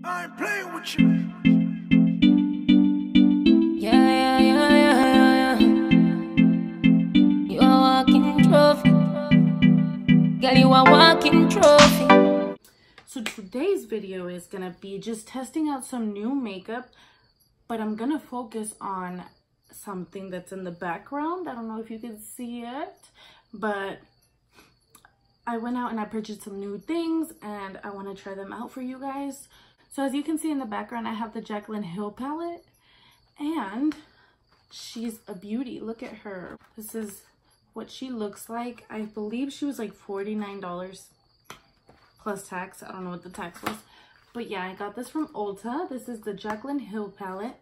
I ain't playing with you. Yeah. You a walking trophy. Girl, you a walking trophy. So today's video is gonna be just testing out some new makeup, but I'm gonna focus on something that's in the background. I don't know if you can see it, but I went out and I purchased some new things and I want to try them out for you guys. So as you can see in the background, I have the Jaclyn Hill palette and she's a beauty. Look at her. This is what she looks like. I believe she was like $49 plus tax. I don't know what the tax was, but yeah, I got this from Ulta. This is the Jaclyn Hill palette.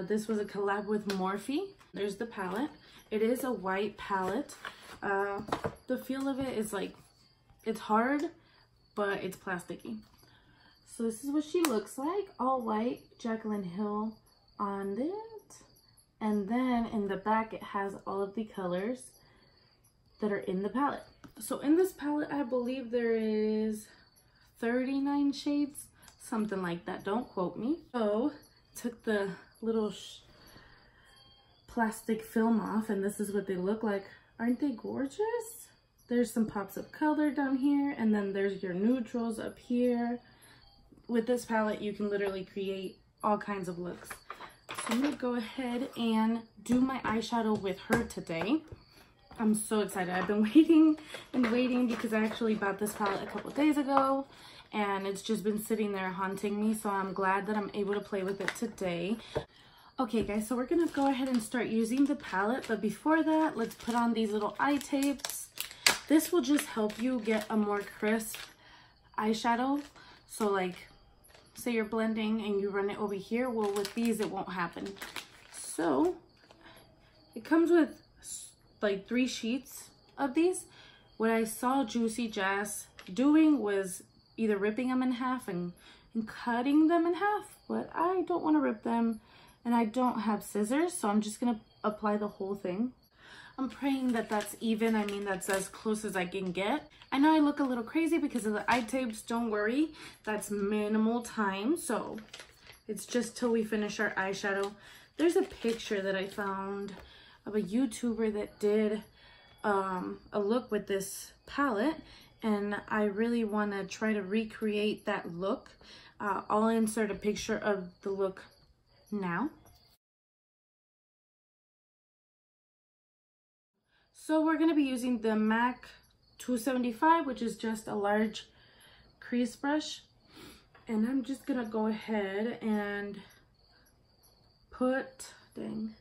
This was a collab with Morphe. There's the palette. It is a white palette. The feel of it is like, it's hard, but it's plasticky. So this is what she looks like, all white, Jaclyn Hill on it. And then in the back, it has all of the colors that are in the palette. So in this palette, I believe there is 39 shades, something like that. Don't quote me. So took the little plastic film off, and this is what they look like. Aren't they gorgeous? There's some pops of color down here, and then there's your neutrals up here. With this palette, you can literally create all kinds of looks. So I'm gonna go ahead and do my eyeshadow with her today. I'm so excited. I've been waiting because I actually bought this palette a couple days ago, and it's just been sitting there haunting me, so I'm glad that I'm able to play with it today. Okay guys, so we're gonna go ahead and start using the palette, but before that, let's put on these little eye tapes. This will just help you get a more crisp eyeshadow. So like, say you're blending and you run it over here, well with these it won't happen. So it comes with like 3 sheets of these. What I saw Juicy Jazz doing was either ripping them in half and cutting them in half, but I don't want to rip them. And I don't have scissors, so I'm just gonna apply the whole thing. I'm praying that that's even. I mean, that's as close as I can get. I know I look a little crazy because of the eye tapes. Don't worry, that's minimal time, so it's just till we finish our eyeshadow. There's a picture that I found of a YouTuber that did a look with this palette, and I really want to try to recreate that look. I'll insert a picture of the look now. So we're going to be using the MAC 275, which is just a large crease brush, and I'm just going to go ahead and put, dang,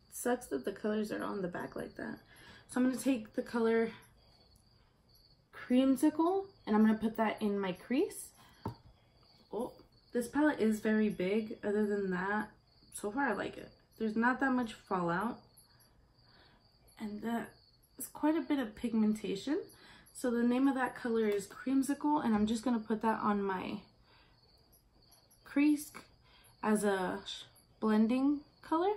it sucks that the colors are on the back like that. So I'm going to take the color Creamsicle and I'm going to put that in my crease. Oh, this palette is very big. Other than that, so far I like it. There's not that much fallout, and that is quite a bit of pigmentation. So the name of that color is Creamsicle, and I'm just going to put that on my crease as a blending color.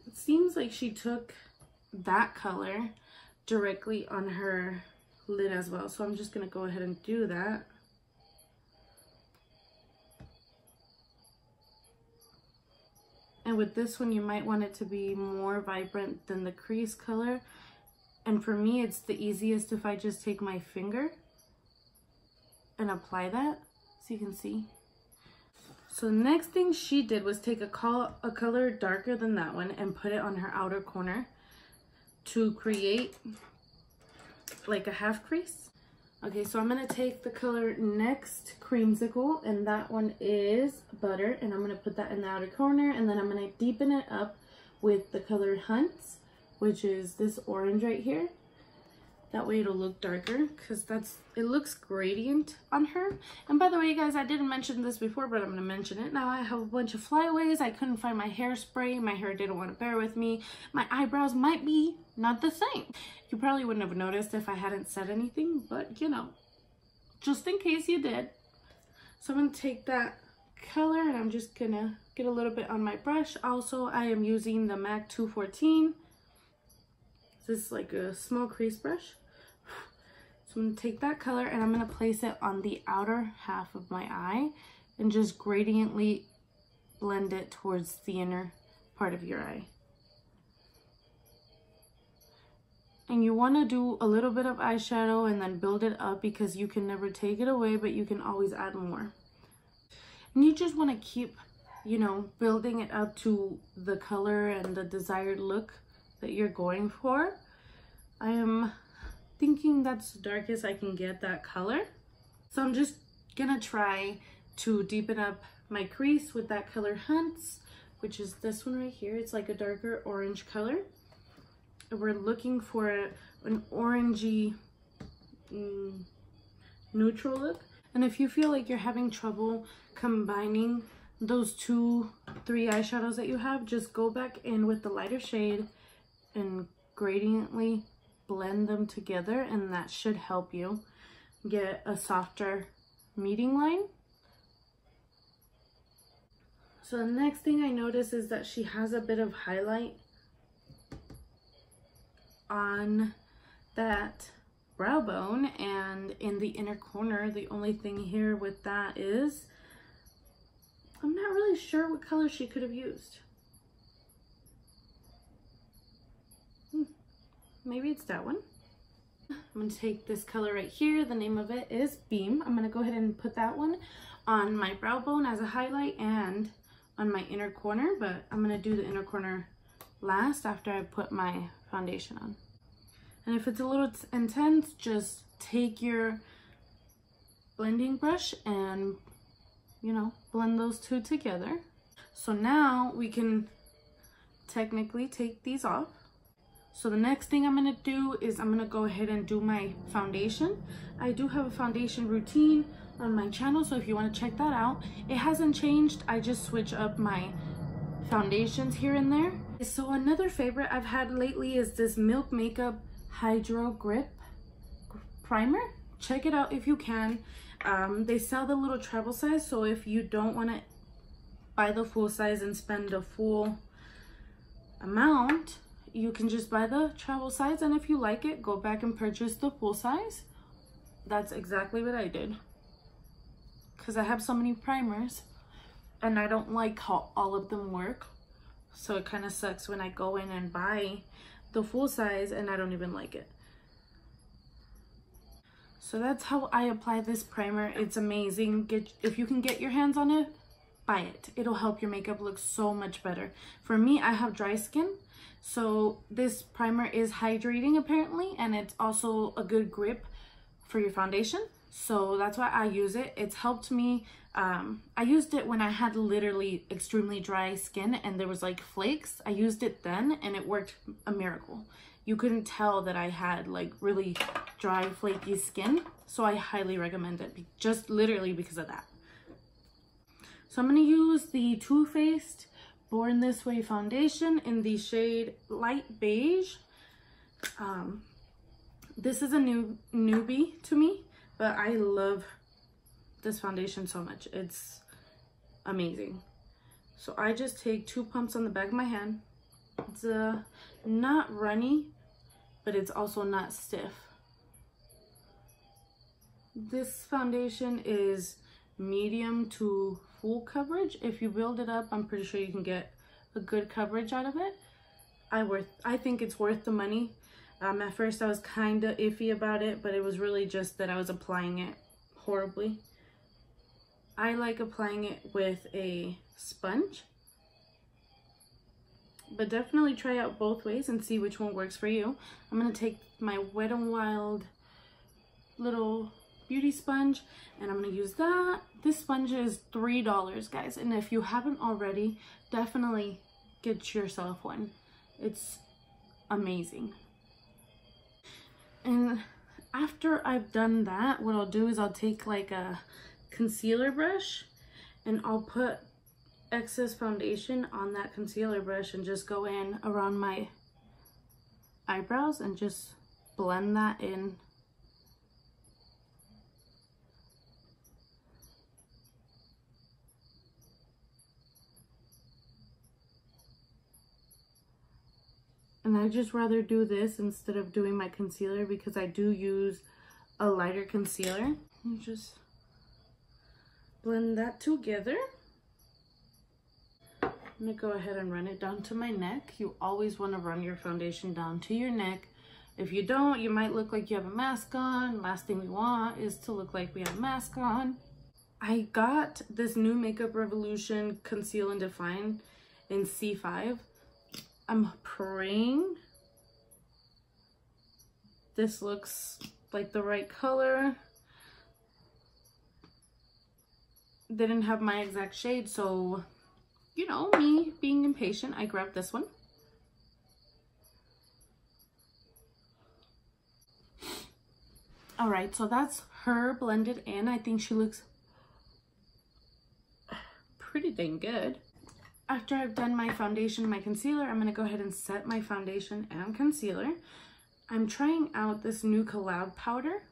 It seems like she took that color directly on her lid as well, so I'm just going to go ahead and do that. And with this one, you might want it to be more vibrant than the crease color. And for me, it's the easiest if I just take my finger and apply that, so you can see. So the next thing she did was take a color darker than that one and put it on her outer corner to create like a half crease. Okay, so I'm gonna take the color next, Creamsicle, and that one is Butter, and I'm gonna put that in the outer corner, and then I'm gonna deepen it up with the color Hunts, which is this orange right here. That way it'll look darker, because it looks gradient on her. And by the way, you guys, I didn't mention this before, but I'm gonna mention it now. I have a bunch of flyaways. I couldn't find my hairspray. My hair didn't want to bear with me. My eyebrows might be not the same. You probably wouldn't have noticed if I hadn't said anything, but you know, just in case you did. So I'm gonna take that color and I'm just gonna get a little bit on my brush. Also, I am using the MAC 214. This is like a small crease brush. So I'm going to take that color and I'm going to place it on the outer half of my eye and just gradiently blend it towards the inner part of your eye. And you want to do a little bit of eyeshadow and then build it up, because you can never take it away, but you can always add more. And you just want to keep, you know, building it up to the color and the desired look that you're going for. I am thinking that's the darkest I can get that color. So I'm just gonna try to deepen up my crease with that color Hunts, which is this one right here. It's like a darker orange color. And we're looking for an orangey neutral look. And if you feel like you're having trouble combining those 2-3 eyeshadows that you have, just go back in with the lighter shade and gradiently blend them together, and that should help you get a softer meeting line. So the next thing I notice is that she has a bit of highlight on that brow bone and in the inner corner. The only thing here with that is I'm not really sure what color she could have used. Maybe it's that one. I'm going to take this color right here. The name of it is Beam. I'm going to go ahead and put that one on my brow bone as a highlight and on my inner corner, but I'm going to do the inner corner last after I put my foundation on. And if it's a little intense, just take your blending brush and, you know, blend those two together. So now we can technically take these off. So the next thing I'm going to do is I'm going to go ahead and do my foundation. I do have a foundation routine on my channel, so if you want to check that out. It hasn't changed. I just switch up my foundations here and there. So another favorite I've had lately is this Milk Makeup Hydro Grip Primer. Check it out if you can. They sell the little travel size, so if you don't want to buy the full size and spend the full amount, you can just buy the travel size, and if you like it, go back and purchase the full size. That's exactly what I did, because I have so many primers and I don't like how all of them work. So it kind of sucks when I go in and buy the full size and I don't even like it. So that's how I apply this primer. It's amazing. If you can get your hands on it, buy it. It'll help your makeup look so much better. For me, I have dry skin, so this primer is hydrating apparently, and it's also a good grip for your foundation. So that's why I use it. It's helped me. I used it when I had literally extremely dry skin and there was like flakes. I used it then and it worked a miracle. You couldn't tell that I had like really dry, flaky skin. So I highly recommend it, just literally because of that. So I'm going to use the Too Faced Born This Way foundation in the shade Light Beige. This is a newbie to me, but I love this foundation so much. It's amazing. So I just take 2 pumps on the back of my hand. It's not runny, but it's also not stiff. This foundation is medium to full coverage. If you build it up, I'm pretty sure you can get a good coverage out of it. I think it's worth the money. At first I was kind of iffy about it, but it was really just that I was applying it horribly. I like applying it with a sponge, but definitely try out both ways and see which one works for you. I'm going to take my Wet n Wild little beauty sponge and I'm going to use that. This sponge is $3, guys, and if you haven't already, definitely get yourself one. It's amazing. And after I've done that, what I'll do is I'll take like a concealer brush and I'll put excess foundation on that concealer brush and just go in around my eyebrows and just blend that in. And I just rather do this instead of doing my concealer because I do use a lighter concealer. You just blend that together. I'm gonna go ahead and run it down to my neck. You always want to run your foundation down to your neck. If you don't, you might look like you have a mask on. Last thing we want is to look like we have a mask on. I got this new Makeup Revolution Conceal and Define in C5. I'm praying this looks like the right color. Didn't have my exact shade, so you know, me being impatient, I grabbed this one. All right, so that's her blended in. I think she looks pretty dang good. After I've done my foundation, my concealer, I'm gonna go ahead and set my foundation and concealer. I'm trying out this new collab powder.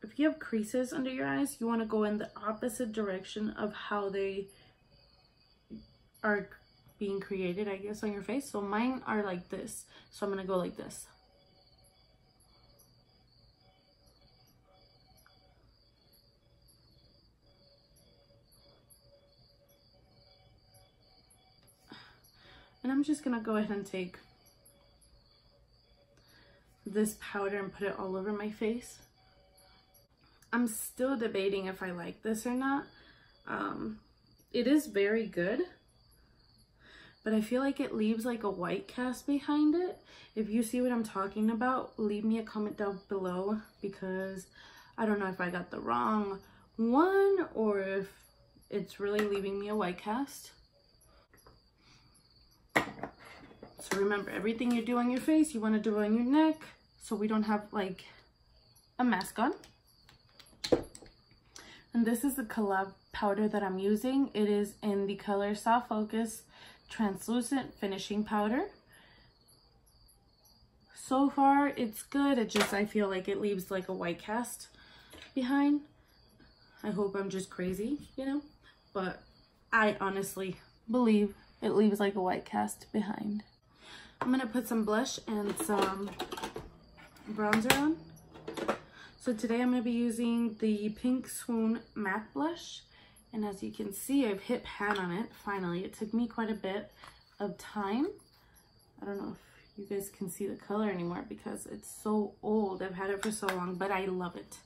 If you have creases under your eyes, you want to go in the opposite direction of how they are being created, I guess, on your face. So mine are like this. So I'm going to go like this. And I'm just going to go ahead and take this powder and put it all over my face. I'm still debating if I like this or not. It is very good, but I feel like it leaves like a white cast behind it. If you see what I'm talking about, leave me a comment down below, because I don't know if I got the wrong one or if it's really leaving me a white cast. So remember, everything you do on your face, you want to do on your neck, so we don't have like a mask on. And this is the collab powder that I'm using. It is in the color Soft Focus Translucent Finishing Powder. So far, it's good. It just, I feel like it leaves like a white cast behind. I hope I'm just crazy, you know? But I honestly believe it leaves like a white cast behind. I'm gonna put some blush and some bronzer on. So today I'm going to be using the Pink Swoon Matte Blush. And as you can see, I've hit pan on it, finally. It took me quite a bit of time. I don't know if you guys can see the color anymore because it's so old. I've had it for so long, but I love it.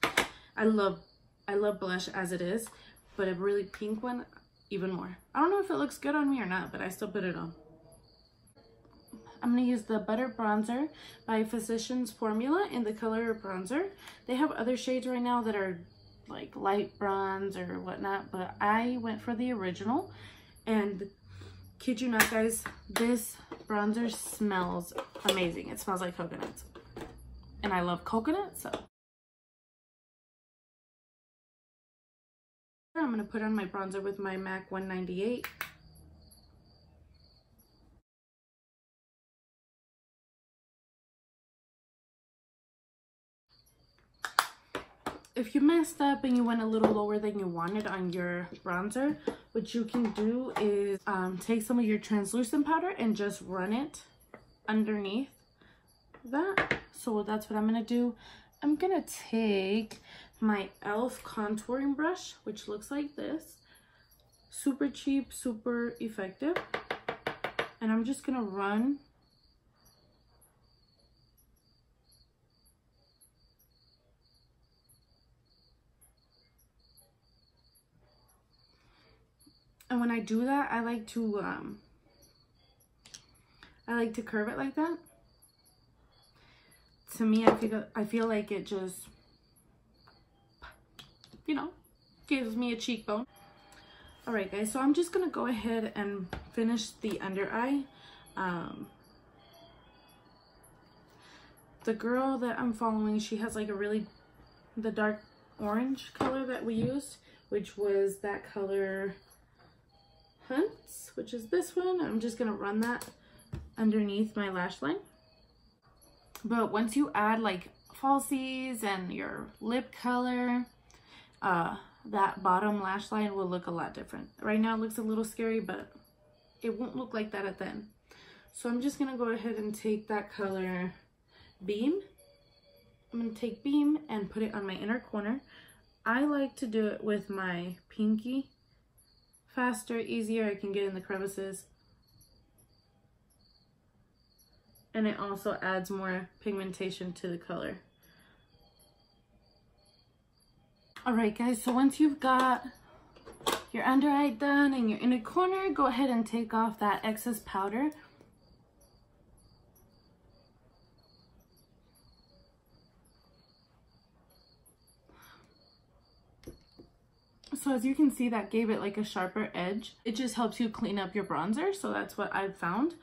I love blush as it is, but a really pink one, even more. I don't know if it looks good on me or not, but I still put it on. I'm going to use the Butter Bronzer by Physicians Formula in the color Bronzer. They have other shades right now that are like light bronze or whatnot, but I went for the original. And kid you not, guys, this bronzer smells amazing. It smells like coconuts. And I love coconut, so. I'm going to put on my bronzer with my MAC 198. If you messed up and you went a little lower than you wanted on your bronzer, what you can do is take some of your translucent powder and just run it underneath that. So that's what I'm going to do. I'm going to take my e.l.f. contouring brush, which looks like this. Super cheap, super effective. And I'm just going to run and when I do that, I like to curve it like that. To me, I feel like it just, you know, gives me a cheekbone. All right, guys, so I'm just gonna go ahead and finish the under eye. The girl that I'm following, she has like the dark orange color that we used, which was that color Hunts, which is this one. I'm just gonna run that underneath my lash line. But once you add like falsies and your lip color, that bottom lash line will look a lot different. Right now it looks a little scary, but it won't look like that at the end. So I'm just gonna go ahead and take that color Beam I'm going to take Beam and put it on my inner corner. I like to do it with my pinky. Faster, easier, I can get in the crevices. And it also adds more pigmentation to the color. Alright guys, so once you've got your under eye done and your inner corner, go ahead and take off that excess powder. So as you can see, that gave it like a sharper edge. It just helps you clean up your bronzer, so that's what I've found.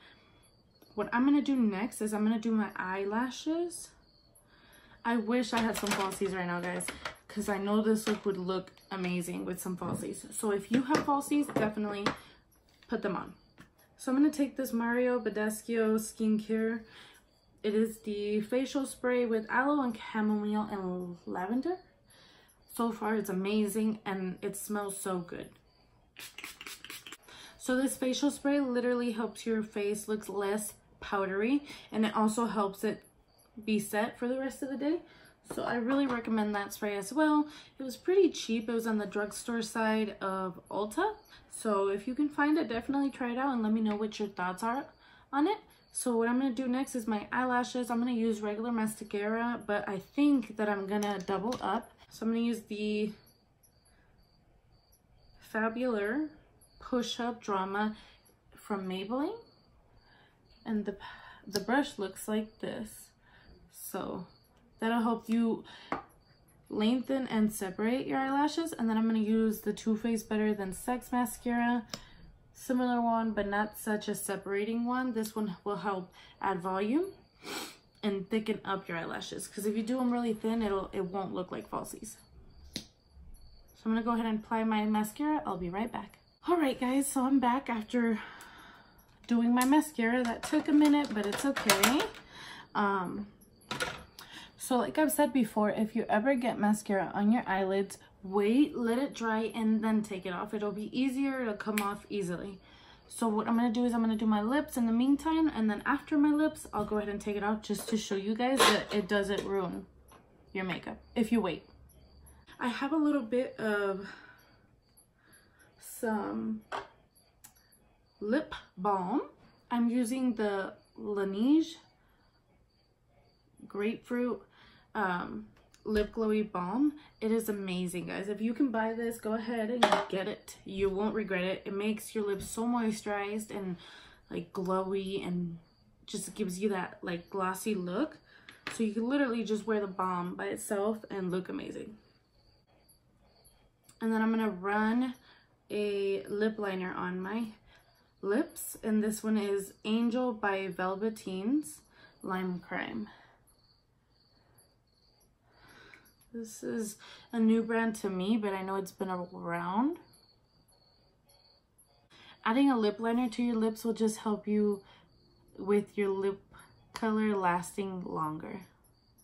What I'm going to do next is I'm going to do my eyelashes. I wish I had some falsies right now, guys, because I know this look would look amazing with some falsies. So if you have falsies, definitely put them on. So I'm going to take this Mario Badescu skincare. It is the facial spray with aloe and chamomile and lavender. So far it's amazing and it smells so good. So this facial spray literally helps your face look less powdery, and it also helps it be set for the rest of the day. So I really recommend that spray as well. It was pretty cheap. It was on the drugstore side of Ulta. So if you can find it, definitely try it out and let me know what your thoughts are on it. So what I'm going to do next is my eyelashes. I'm going to use regular mascara, but I think that I'm going to double up. So I'm going to use the Fabular Push Up Drama from Maybelline. And the brush looks like this. So that'll help you lengthen and separate your eyelashes. And then I'm going to use the Too Faced Better Than Sex mascara. Similar one, but not such a separating one. This one will help add volume and thicken up your eyelashes, because if you do them really thin, it won't look like falsies. So I'm going to go ahead and apply my mascara. I'll be right back. Alright guys, so I'm back after doing my mascara. That took a minute, but it's okay. So like I've said before, if you ever get mascara on your eyelids, wait, let it dry, and then take it off. It'll be easier, it'll come off easily. So what I'm going to do is I'm going to do my lips in the meantime, and then after my lips, I'll go ahead and take it off just to show you guys that it doesn't ruin your makeup if you wait. I have a little bit of some lip balm. I'm using the Laneige Grapefruit lip glowy balm. It is amazing, guys. If you can buy this, go ahead and get it. You won't regret it. It makes your lips so moisturized and like glowy, and just gives you that like glossy look. So you can literally just wear the balm by itself and look amazing. And then I'm gonna run a lip liner on my lips, and this one is Angel by Velveteens Lime Crime. This is a new brand to me, but I know it's been around. Adding a lip liner to your lips will just help you with your lip color lasting longer.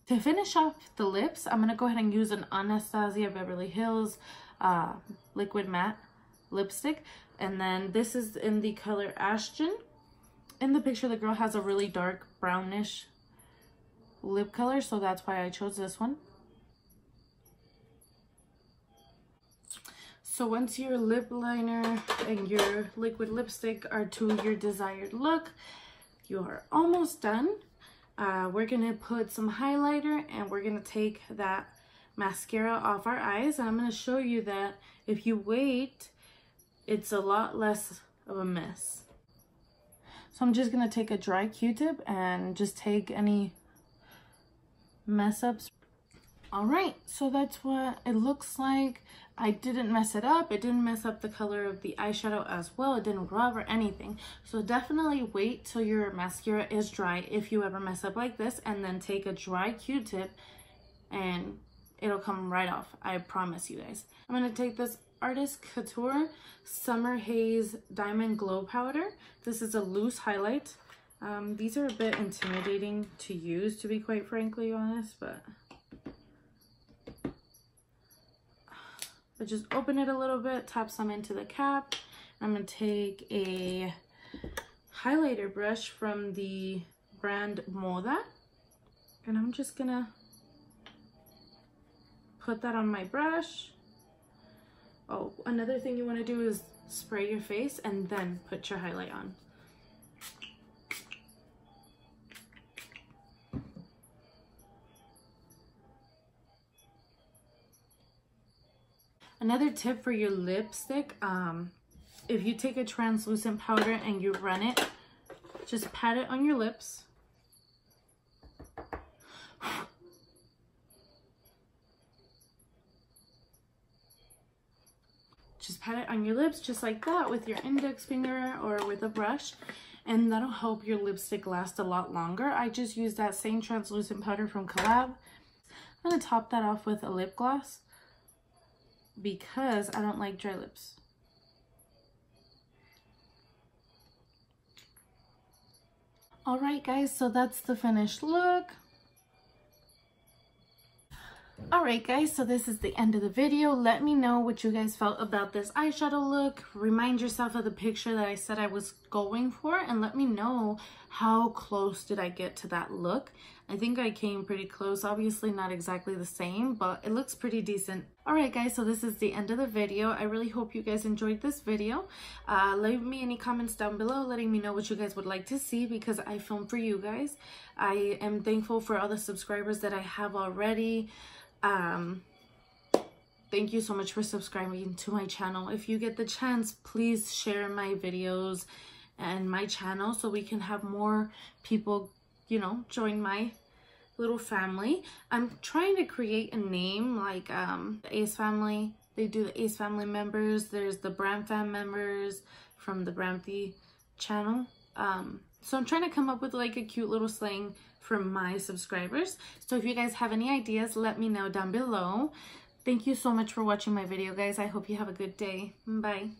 To finish off the lips, I'm going to go ahead and use an Anastasia Beverly Hills liquid matte lipstick. And then this is in the color Ashton. In the picture, the girl has a really dark brownish lip color, so that's why I chose this one. So once your lip liner and your liquid lipstick are to your desired look, you are almost done. We're gonna put some highlighter and we're gonna take that mascara off our eyes. And I'm gonna show you that if you wait, it's a lot less of a mess. So I'm just gonna take a dry Q-tip and just take any mess ups. All right, so that's what it looks like. I didn't mess it up. It didn't mess up the color of the eyeshadow as well. It didn't rub or anything. So definitely wait till your mascara is dry if you ever mess up like this, and then take a dry Q-tip and it'll come right off. I promise you guys. I'm gonna take this Artist Couture Summer Haze Diamond Glow Powder. This is a loose highlight. These are a bit intimidating to use, to be quite frankly honest, but just open it a little bit, tap some into the cap. I'm gonna take a highlighter brush from the brand Moda, and I'm just gonna put that on my brush. Oh, another thing you want to do is spray your face and then put your highlight on. Another tip for your lipstick, if you take a translucent powder and you run it, just pat it on your lips. Just pat it on your lips just like that with your index finger or with a brush, and that'll help your lipstick last a lot longer. I just used that same translucent powder from Collab. I'm gonna top that off with a lip gloss because I don't like dry lips. All right, guys, so that's the finished look. All right, guys, so this is the end of the video. Let me know what you guys felt about this eyeshadow look. Remind yourself of the picture that I said I was going for, and let me know how close did I get to that look. I think I came pretty close. Obviously not exactly the same, but it looks pretty decent. All right, guys, so this is the end of the video. I really hope you guys enjoyed this video. Leave me any comments down below letting me know what you guys would like to see, because I film for you guys. I am thankful for all the subscribers that I have already. Thank you so much for subscribing to my channel. If you get the chance, please share my videos and my channel so we can have more people, you know, join my little family. I'm trying to create a name like the Ace family. They do the Ace family members. There's the Bram fam members from the Bramthy channel. So I'm trying to come up with like a cute little slang for my subscribers. So if you guys have any ideas, let me know down below. Thank you so much for watching my video, guys. I hope you have a good day. Bye.